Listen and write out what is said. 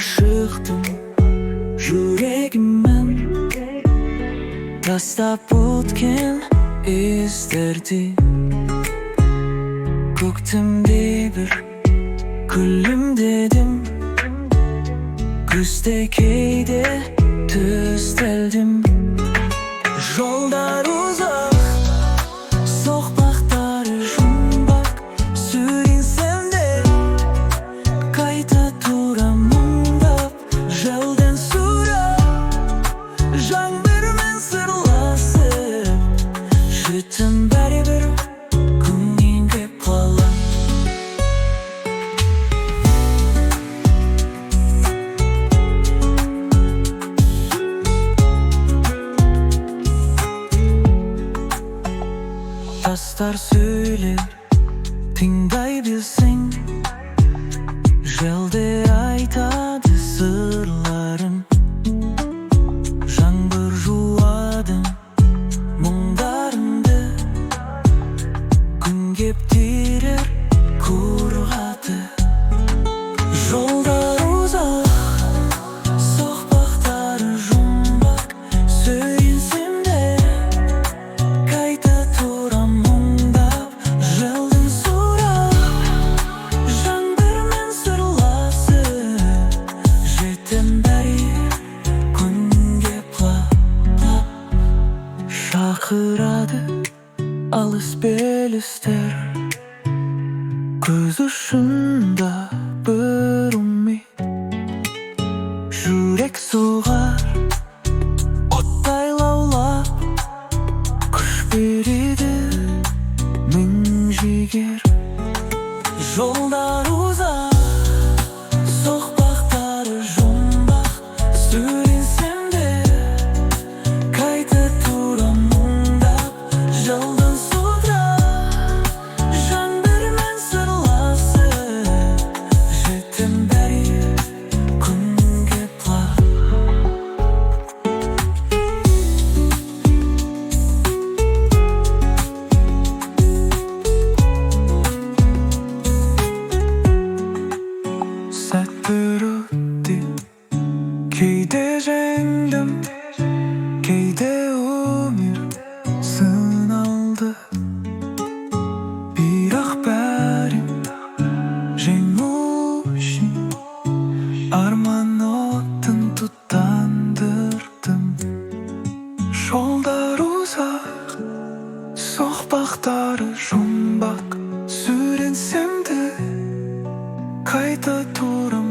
aşıktım yüreğimden. Tashlap o'tgan izlerdi. Ko'ktimda bir gullim dedim. Kuzdagida tuztaldim. Yo'llar uzoq, sohbatlari shumbaq. Suyunsam-da qayta turaman deb yo'ldan so'rab, жаңбырмен сырласып, жетім бәрібір көңілге қалам. Tastlar söyler, tingday bilsең, jelde aytады sırların. Жаңбыр жуады мұңдарымды, күн кептірер құрғатты. Жолдар ұзақ, соқпақтары жұмбақ. Сүйінсем де қайта тұрамын мұңдап, желдің сұрап, жаңбырмен сырласып, жетем бәрі күнге құлап. Шақырады алыс белестер, көз ұшында бір үміт. Жүрек соғар оттай лаулап, күш береді мың жігер. Жолдар ұзақ, соқпақтары жұмбақ. Сөйлесем де қайта тұрамын деп жылдан судырап, жаңбырмен сырласып, жетем бәрі күнге құлап. Сәттер өтті, кейде жеңдім, кейде өмір сыналды. Бірақ бәрін жеңу үшін арман отын тұтандырдым. Жолдар ұзақ, соқпақтары жұмбақ. Сүрінсем де қайта тұрам